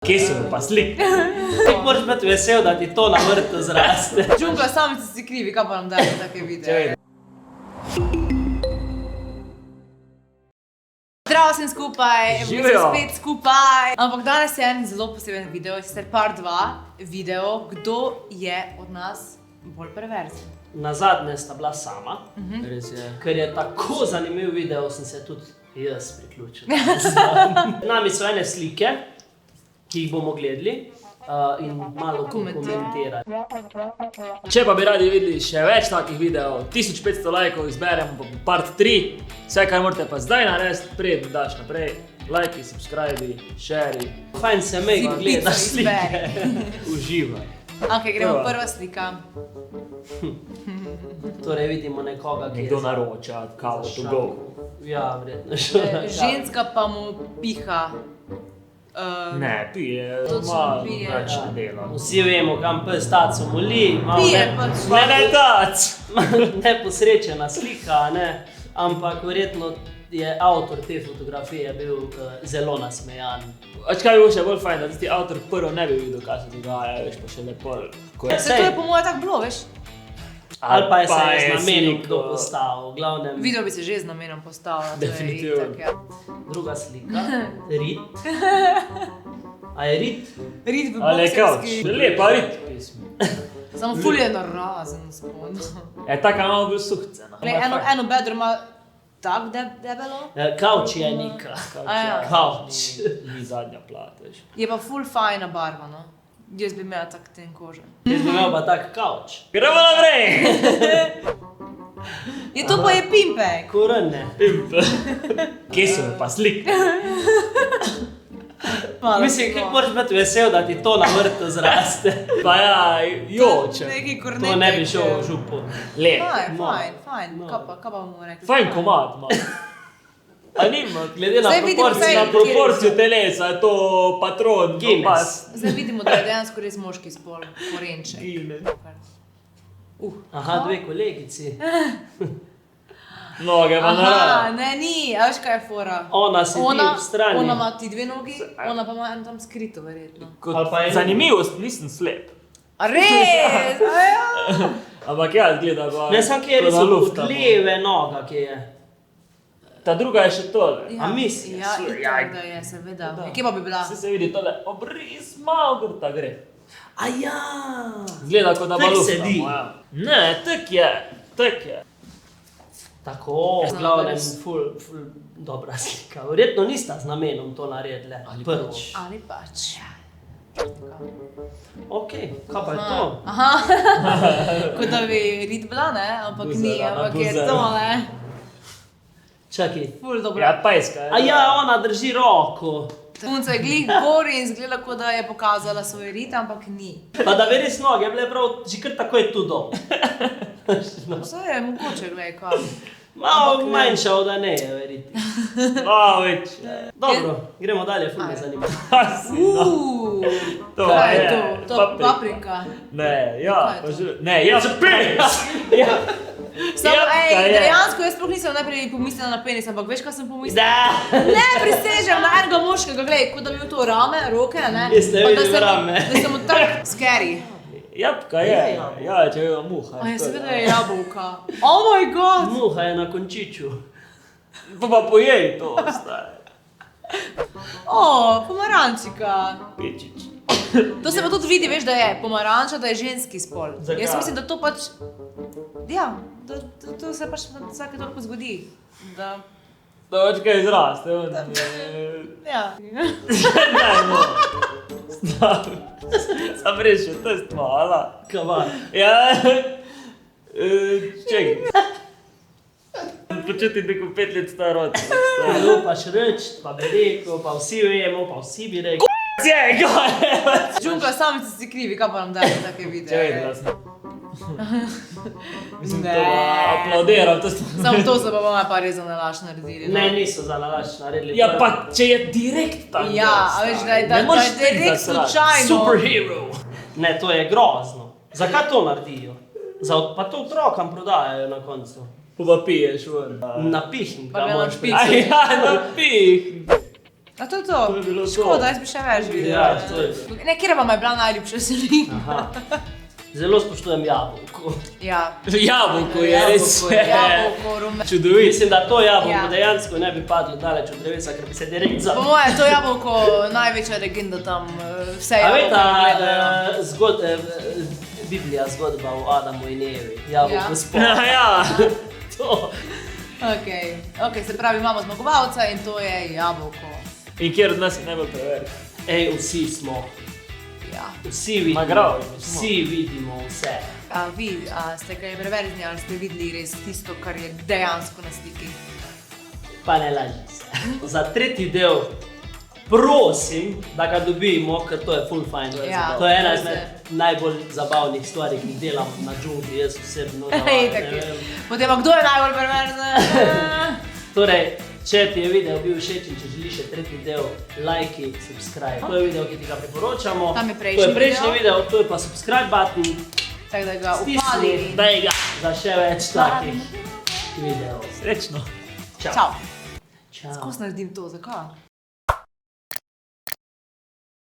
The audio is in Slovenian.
Kje so pa slike? Ti moraš biti vesel, da ti to na vrtu zraste. Džungla, sami si krivi, kaj pa nam dajo take videe. Zdravo vsem skupaj, mi smo spet skupaj. Ampak danes je en zelo poseben video, sicer part 2 video, kdo je od nas bolj perverzen. Nazadnje sta bila sama, Res je. ker je tako zanimiv video, sem se tudi jaz priključil. Nami so ene slike, ki jih bomo gledali in malo komentirali. Če pa bi radi videli še več takih videov, 1500 lajkov izberemo pa part 3. Vse, kar morate pa zdaj narediti, preden daš naprej. Lajki, subscribi, šeri. Fajn se mega gleda Si slike. Uživaj. Ok, gremo prva slika. Torej vidimo nekoga, ki je Nekdo naroča, kao to go. Ja, vredno šel na kavo. Ženska pa mu piha. Ne, pije, Točno malo pije. več ne dela. Vsi vemo, kam pes taco moli. malo Pije ne- pač. Ne tac! Neposrečena slika, ne? Ampak verjetno je avtor te fotografije bil zelo nasmejan. Ač kaj bi bilo še bolj fajn, da tisti avtor prvo ne bi videl, kaj se dogaja, veš, pa še lepo. Se to je po moje tako bilo, veš? Ali pa je se je z namenom sliko- kdo postavil, v glavnem. Video bi se že z namenom postavila. to je Definitivno. itak, ja. Druga slika, rit. A je rit? Rit v Ali je kavč? bokserski. Lepa rit pismo. Samo ful je narazen spodno. Je taka malo bolj suhcena. Eno bedro ima tako debelo. Kavč je neka. A ja. Kavč. Ni zadnja plat, veš. Je pa ful fajna barva, no. Jaz bi imela tak ten kože. Jaz bi imel pa tak kavč. Gremo naprej! Je to pa je pimpek. Kurne. Kje so pa slike? Mislim, kako moraš biti vesel, da ti to na vrtu zraste. Pa ja, joče. Neki kornetek. To ne bi šel v župu. Lep. Fajn. Kaj pa bomo rekli? Fajn komad ima. A nima, Glede na Zdaj vidimo proporcije. na vse- proporcijo telesa, je to patron. Guinness. kompas. Zdaj vidimo, da je dejansko res moški spol. Korenček. Aha, dve kolegici. Noge pa Aha, naravno. ne, ni. A veš, kaj je fora? Ona sedi ob strani. Ona ima ti dve nogi, ona pa ima eno tam skrito, verjetno. Ali pa je- Zanimivost, nisem slep. A res? A ja? Ampak ja, gleda pa. Ne, sam kje je to da res lufta, od leve noga, ki je. Ta druga je še tole. A misliš? Ja, itak, da je, seveda. Kje pa bi bila? Vse se vidi tole, obris malo grta gre. A ja. Zgleda, kot da Tek pa lufta. sedi. Ne, tek je. Tako, v glavnem, ful dobra slika. Verjetno nista z namenom to naredile. Ali prvič. Ali pač. Ok, kaj pa je to? Aha, kot da bi rit bila, ne? Ampak ni, Buzera, ampak je buzera. to, ne? Čakaj. Ful dobro. Ja, pajska. A ja, ona drži roko. Punca je glih gori in zgleda, kot da je pokazala svoj rit, ampak ni. Pa da bi res noge bile prav, že kar tako je tu dol. Vse je mogoče, gledaj, kaj. Malo manjša od ne, verjeti. Malo več. Dobro, gremo dalje, ful me zanima. To Kaj je je to? To paprika. Ne, ja, Kaj je pa to? že, ne, ja, za penis! Ja. Samo, Jebka je. dejansko jaz sploh nisem najprej pomislila na penis, ampak veš, kaj sem pomislila? Da. Ne, prisežem na enega moškega, gledaj, kot da bi imel to rame, roke, ne? Jaz ne Pa da vidim se mu- rame. Da se mu tak scary. Jabka je, ja, če je muha. A ja, to seveda je jabolka. Oh my god! Muha je na končiču. Pa pojej to, stari. O, pomarančika. Pečič. To se pa tudi vidi, veš, da je pomaranča, da je ženski spol. Zakaj? Jaz mislim, da to pač, ja, to se pač vsake toliko zgodi. Da, Da več kaj izraste, on ja. Ne, no. Sam rešil, to je stvala. Kavar. Ja, čekaj. Počutim neko 5 let staro. Lupaš reč, pa bi rekel, pa vsi vemo, pa vsi bi rekel. Džungla, sami si krivi, kaj pa nam dajo take Čekaj, videe. glasno. Mislim, Ne. to aplaudiram, to smo... Samo to se pa bomo pa res za nalaš naredili. no. Ne, niso za nalaš naredili. Ja, pa če je direkt tako. Ja, a veš, da je Ne moreš direkt tek zasrati. slučajno. Superhero. Ne, to je grozno. Zakaj to naredijo? Pa to otrokam prodajajo na koncu. Pa piješ ven. Napihni Pa ga ga moraš napihi. Aj, ja, napih. A to je To je bilo to. Škoda, jaz bi še več videl. Ja, to je to. Ne, kjer vam je bila najljubša slika? Aha. Zelo spoštujem jabolko. Ja. Jabolko je res. Jabolko, rumen. Čudovit. Mislim, da to jabolko Ja. dejansko ne bi padlo daleč od drevesa, ker bi se direkt Po zabil. moje, to jabolko največja legenda tam, vse A jabolko veta, gledajo. Biblija zgodba o Adamu in Evi, jabolko Ja. spod. Ja. To. Ok, se pravi, imamo zmagovalca in to je jabolko. In kjer od nas je najbolj preverik? Ej, vsi smo. Ja. Vsi vidimo. Nagrabi smo. Vsi vidimo vse. Vi ste kaj preverzni ali ste videli res tisto, kar je dejansko na sliki? Pa ne laži se. Za tretji del prosim, da ga dobimo, ker to je full fine. Ja, To je ena res izmed je. najbolj zabavnih stvari, ki jih delam na džungli, jaz osebno. da, Itak ne je. vem. Potem pa kdo je najbolj perverzen? Torej, če ti je video bil všeč in če želiš še tretji del, lajki, subscribe. To je video, ki ti ga priporočamo. Tam je To prejšnji je prejšnji video. video, to je pa subscribe button. Tako da ga Stisni, upali. daj ga za še več takih videov. Srečno. Čau. Čau. Čau. Kako naredim to, zakaj?